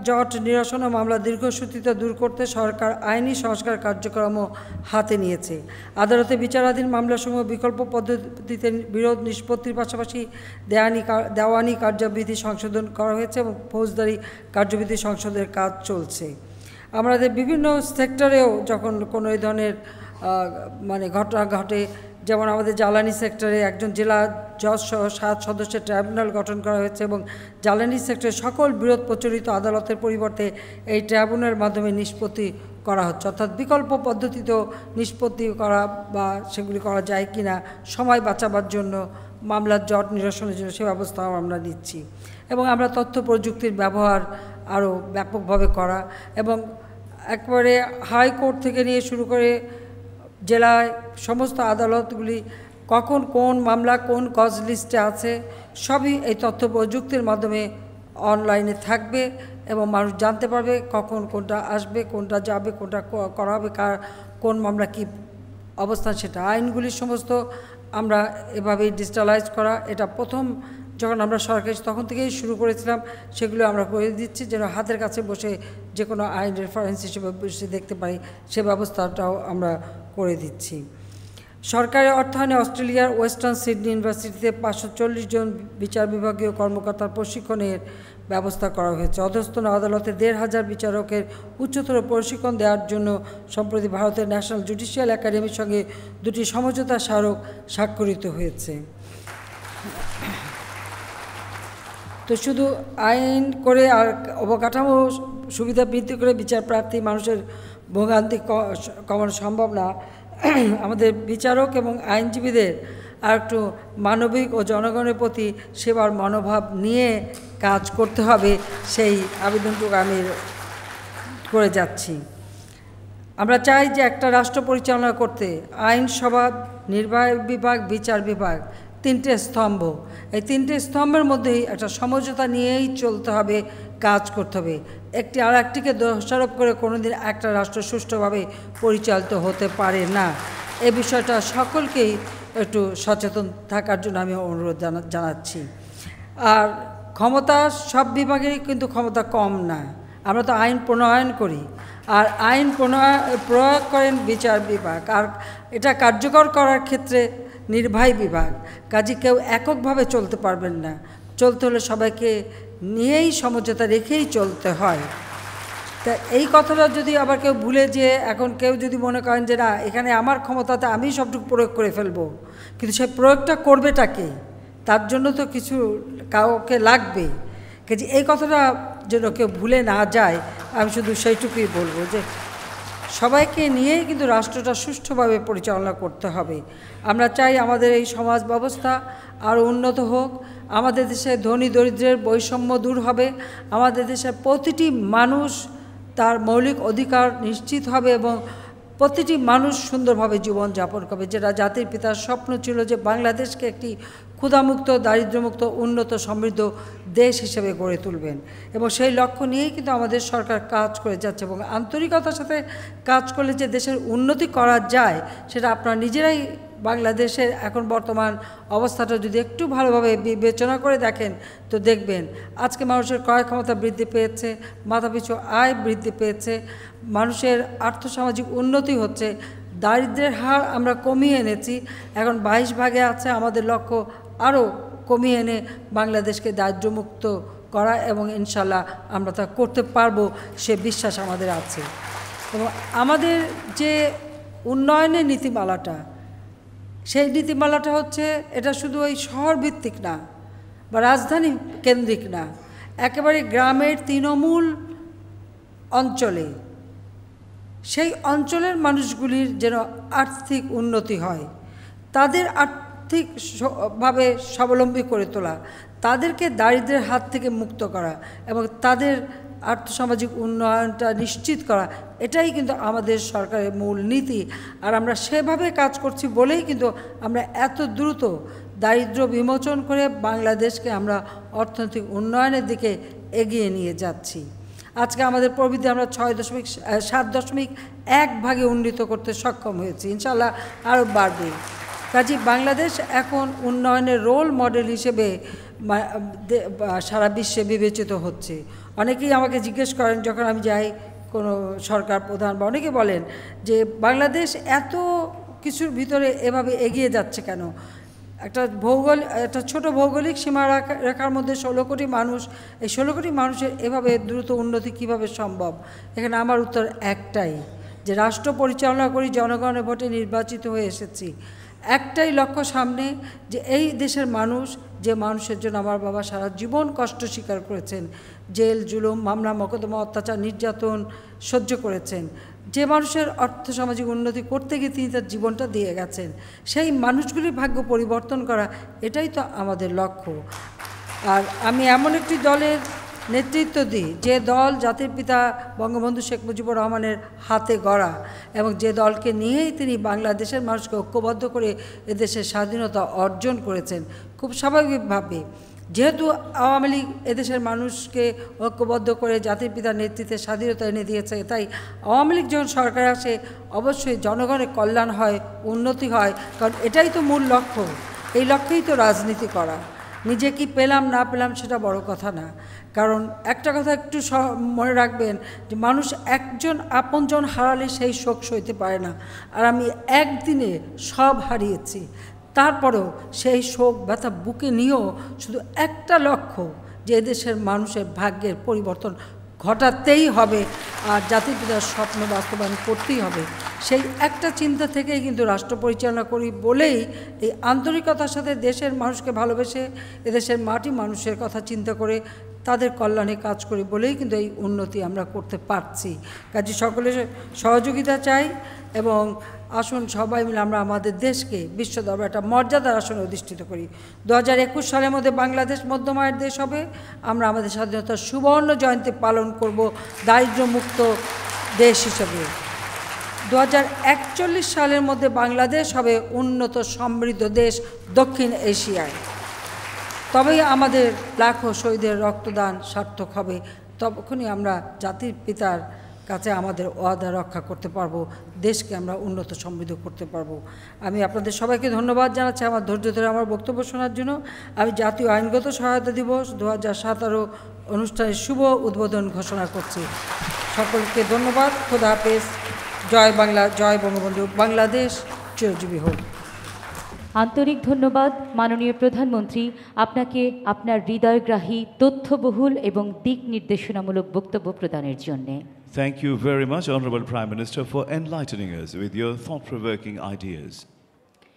জট নিরসন ও মামলা দীর্ঘসূত্রিতা দূর করতে সরকার আইনি সংস্কার কার্যক্রমও হাতে নিয়েছে। আদালতে বিচারাধীন মামলাসমূহ বিকল্প পদ্ধতিতে বিরোধ নিষ্পত্তির পাশাপাশি দেওয়ানি কার্যবিধি সংশোধন করা হয়েছে এবং ফৌজদারি কার্যবিধি সংশোধনের কাজ চলছে। আমাদের বিভিন্ন সেক্টরেও যখন কোনো এই ধরনের ঘটনা ঘটে, যেমন আমাদের জ্বালানি সেক্টরে একজন জেলা জজ সহ 7 সদস্যের ট্রাইব্যুনাল গঠন করা হয়েছে এবং জ্বালানি সেক্টরে সকল বিরোধ প্রচলিত আদালতের পরিবর্তে এই ট্রাইব্যুনালের মাধ্যমে নিষ্পত্তি করা হচ্ছে। অর্থাৎ বিকল্প পদ্ধতিতেও নিষ্পত্তি করা বা সেগুলি করা যায় কি না সময় বাঁচাবার জন্য, মামলার জট নিরসনের জন্য সে ব্যবস্থাও আমরা নিচ্ছি। এবং আমরা তথ্য প্রযুক্তির ব্যবহার আরও ব্যাপকভাবে করা এবং একবারে হাইকোর্ট থেকে নিয়ে শুরু করে জেলায় সমস্ত আদালতগুলি কখন কোন মামলা কোন কজ লিস্টে আছে সবই এই তথ্য প্রযুক্তির মাধ্যমে অনলাইনে থাকবে এবং মানুষ জানতে পারবে কখন কোনটা আসবে, কোনটা যাবে, কোনটা করা হবে, কার কোন মামলা কী অবস্থান। সেটা আইনগুলি সমস্ত আমরা এভাবেই ডিজিটালাইজ করা, এটা প্রথম যখন আমরা সরকারি তখন থেকেই শুরু করেছিলাম। সেগুলো আমরা করে দিচ্ছি যেন হাতের কাছে বসে যে কোনো আইন রেফারেন্স হিসেবে বসে দেখতে পারি, সে ব্যবস্থাটাও আমরা করে দিচ্ছি। সরকারি অর্থায়নে অস্ট্রেলিয়ার ওয়েস্টার্ন সিডনি ইউনিভার্সিটিতে 540 জন বিচার বিভাগীয় কর্মকর্তার প্রশিক্ষণের ব্যবস্থা করা হয়েছে। অধস্তন আদালতে 1500 বিচারকের উচ্চতর প্রশিক্ষণ দেওয়ার জন্য সম্প্রতি ভারতের ন্যাশনাল জুডিশিয়াল একাডেমির সঙ্গে 2টি সমঝোতা স্মারক স্বাক্ষরিত হয়েছে। তো শুধু আইন করে আর অবকাঠামো সুবিধা বৃদ্ধি করে বিচার প্রার্থী মানুষের ভোগান্তি কমানো সম্ভব না। আমাদের বিচারক এবং আইনজীবীদের আর একটু মানবিক ও জনগণের প্রতি সেবার মনোভাব নিয়ে কাজ করতে হবে, সেই আবেদনটুকু আমি করে যাচ্ছি। আমরা চাই যে একটা রাষ্ট্র পরিচালনা করতে আইনসভা, নির্বাহী বিভাগ, বিচার বিভাগ, 3টে স্তম্ভ। এই 3টে স্তম্ভের মধ্যেই একটা সমঝোতা নিয়েই চলতে হবে, কাজ করতে হবে। একটি আর একটিকে দোষারোপ করে কোনোদিন একটা রাষ্ট্র সুষ্ঠুভাবে পরিচালিত হতে পারে না। এই বিষয়টা সকলকেই একটু সচেতন থাকার জন্য আমি অনুরোধ জানাচ্ছি। আর ক্ষমতা সব বিভাগেরই কিন্তু ক্ষমতা কম না। আমরা তো আইন প্রণয়ন করি, আর আইন প্রয়োগ করেন বিচার বিভাগ, আর এটা কার্যকর করার ক্ষেত্রে নির্বাহী বিভাগ। কাজে কেউ এককভাবে চলতে পারবেন না, চলতে হলে সবাইকে নিয়েই সমঝোতা রেখেই চলতে হয়। তা এই কথাটা যদি আবার কেউ ভুলে যে এখন কেউ যদি মনে করেন যে না এখানে আমার ক্ষমতাতে আমি সবটুকু প্রয়োগ করে ফেলবো, কিন্তু সেই প্রয়োগটা করবেটাকে, তার জন্য তো কিছু কাউকে লাগবে। কাজে এই কথাটা যেন কেউ ভুলে না যায়, আমি শুধু সেইটুকুই বলবো যে সবাইকে নিয়েই কিন্তু রাষ্ট্রটা সুষ্ঠুভাবে পরিচালনা করতে হবে। আমরা চাই আমাদের এই সমাজ ব্যবস্থা আরও উন্নত হোক, আমাদের দেশে ধনী দরিদ্রের বৈষম্য দূর হবে, আমাদের দেশের প্রতিটি মানুষ তার মৌলিক অধিকার নিশ্চিত হবে এবং প্রতিটি মানুষ সুন্দরভাবে জীবনযাপন করবে। যেটা জাতির পিতার স্বপ্ন ছিল যে বাংলাদেশকে একটি ক্ষুধামুক্ত, দারিদ্র্যমুক্ত, উন্নত, সমৃদ্ধ দেশ হিসেবে গড়ে তুলবেন, এবং সেই লক্ষ্য নিয়েই কিন্তু আমাদের সরকার কাজ করে যাচ্ছে। এবং আন্তরিকতার সাথে কাজ করলে যে দেশের উন্নতি করা যায় সেটা আপনারা নিজেরাই বাংলাদেশের এখন বর্তমান অবস্থাটা যদি একটু ভালোভাবে বিবেচনা করে দেখেন তো দেখবেন আজকে মানুষের ক্রয় ক্ষমতা বৃদ্ধি পেয়েছে, মাথাপিছু আয় বৃদ্ধি পেয়েছে, মানুষের আর্থসামাজিক উন্নতি হচ্ছে, দারিদ্র্যের হার আমরা কমিয়ে এনেছি, এখন 22 ভাগে আছে। আমাদের লক্ষ্য আরও কমিয়ে এনে বাংলাদেশকে দারিদ্র্যমুক্ত করা, এবং ইনশাল্লাহ আমরা তা করতে পারবো, সে বিশ্বাস আমাদের আছে। এবং আমাদের যে উন্নয়নের নীতিমালাটা, সেই নীতিমালাটা হচ্ছে এটা শুধু ওই শহরভিত্তিক না বা রাজধানী কেন্দ্রিক না, একেবারে গ্রামের তৃণমূল অঞ্চলে সেই অঞ্চলের মানুষগুলির যেন আর্থিক উন্নতি হয়, তাদের আর্থিকভাবে স্বাবলম্বী করে তোলা, তাদেরকে দারিদ্র্যের হাত থেকে মুক্ত করা এবং তাদের আর্থসামাজিক উন্নয়নটা নিশ্চিত করা, এটাই কিন্তু আমাদের সরকারের মূল নীতি। আর আমরা সেভাবে কাজ করছি বলেই কিন্তু আমরা এত দ্রুত দারিদ্র্য বিমোচন করে বাংলাদেশকে আমরা অর্থনৈতিক উন্নয়নের দিকে এগিয়ে নিয়ে যাচ্ছি। আজকে আমাদের প্রবৃদ্ধি আমরা 7.1 ভাগে উন্নীত করতে সক্ষম হয়েছি, ইনশাআল্লাহ আরও বাড়বে। কাজে বাংলাদেশ এখন উন্নয়নের রোল মডেল হিসেবে সারা বিশ্বে বিবেচিত হচ্ছে। অনেকেই আমাকে জিজ্ঞেস করেন যখন আমি যাই কোনো সরকার প্রধান বা অনেকে বলেন যে বাংলাদেশ এত কিছুর ভিতরে এভাবে এগিয়ে যাচ্ছে কেন? একটা ছোট ভৌগোলিক রেখার মধ্যে 16 কোটি মানুষ, এই 16 কোটি মানুষের এভাবে দ্রুত উন্নতি কিভাবে সম্ভব? এখানে আমার উত্তর একটাই, যে রাষ্ট্র পরিচালনা করি, জনগণের ভোটে নির্বাচিত হয়ে এসেছি। একটাই লক্ষ্য সামনে, যে এই দেশের মানুষ, যে মানুষের জন্য আমার বাবা সারা জীবন কষ্ট স্বীকার করেছেন, জেল, জুলুম, মামলা, মোকদ্দমা, অত্যাচার, নির্যাতন সহ্য করেছেন, যে মানুষের আর্থসামাজিক উন্নতি করতে গিয়ে তিনি তার জীবনটা দিয়ে গেছেন, সেই মানুষগুলির ভাগ্য পরিবর্তন করা, এটাই তো আমাদের লক্ষ্য। আর আমি এমন একটি দলের নেতৃত্ব দিই, যে দল জাতির পিতা বঙ্গবন্ধু শেখ মুজিবুর রহমানের হাতে গড়া, এবং যে দলকে নিয়েই তিনি বাংলাদেশের মানুষকে ঐক্যবদ্ধ করে এদেশের স্বাধীনতা অর্জন করেছেন। খুব স্বাভাবিকভাবে, যেহেতু আওয়ামী লীগ এদেশের মানুষকে ঐক্যবদ্ধ করে জাতির পিতার নেতৃত্বে স্বাধীনতা এনে দিয়েছে, তাই আওয়ামী লীগ যখন সরকারে আসে অবশ্যই জনগণের কল্যাণ হয়, উন্নতি হয়, কারণ এটাই তো মূল লক্ষ্য। এই লক্ষ্যেই তো রাজনীতি করা। নিজে কি পেলাম না পেলাম সেটা বড় কথা না, কারণ একটা কথা একটু মনে রাখবেন, যে মানুষ একজন আপনজন হারালে সেই শোক সইতে পারে না, আর আমি একদিনে সব হারিয়েছি, তারপরেও সেই শোক ব্যথা বুকে নিয়েও শুধু একটা লক্ষ্য, যে এদেশের মানুষের ভাগ্যের পরিবর্তন ঘটাতেই হবে, আর জাতির পিতার স্বপ্ন বাস্তবায়ন করতেই হবে। সেই একটা চিন্তা থেকেই কিন্তু রাষ্ট্র পরিচালনা করি বলেই, এই আন্তরিকতার সাথে দেশের মানুষকে ভালোবেসে, এদেশের মাটি মানুষের কথা চিন্তা করে তাদের কল্যাণে কাজ করি বলেই কিন্তু এই উন্নতি আমরা করতে পারছি। কাজে সকলের সহযোগিতা চাই, এবং আসুন সবাই মিলে আমরা আমাদের দেশকে বিশ্ব দরবারে একটা মর্যাদার আসনে অধিষ্ঠিত করি। 2021 সালের মধ্যে বাংলাদেশ মধ্যম আয়ের দেশ হবে। আমরা আমাদের স্বাধীনতার সুবর্ণ জয়ন্তী পালন করব দারিদ্র্যমুক্ত দেশ হিসেবে। 2041 সালের মধ্যে বাংলাদেশ হবে উন্নত সমৃদ্ধ দেশ দক্ষিণ এশিয়ায়। তবেই আমাদের লাখো শহীদের রক্তদান সার্থক হবে, তখনই আমরা জাতির পিতার কাছে আমাদের ওয়াদা রক্ষা করতে পারবো, দেশকে আমরা উন্নত সমৃদ্ধ করতে পারবো। আমি আপনাদের সবাইকে ধন্যবাদ জানাচ্ছি আমার ধৈর্য ধরে আমার বক্তব্য শোনার জন্য। আমি জাতীয় আইনগত সহায়তা দিবস 2017 অনুষ্ঠানের শুভ উদ্বোধন ঘোষণা করছি। সকলকে ধন্যবাদ। খোদা হাফেজ। জয় বাংলা, জয় বঙ্গবন্ধু। বাংলাদেশ চিরজীবী হোক। আন্তরিক ধন্যবাদ মাননীয় প্রধানমন্ত্রী, আপনাকে আপনার হৃদয়গ্রাহী, তথ্যবহুল এবং দিক নির্দেশনামূলক বক্তব্য প্রদানের জন্যে। Thank you very much, Honorable Prime Minister, for enlightening us with your thought-provoking ideas.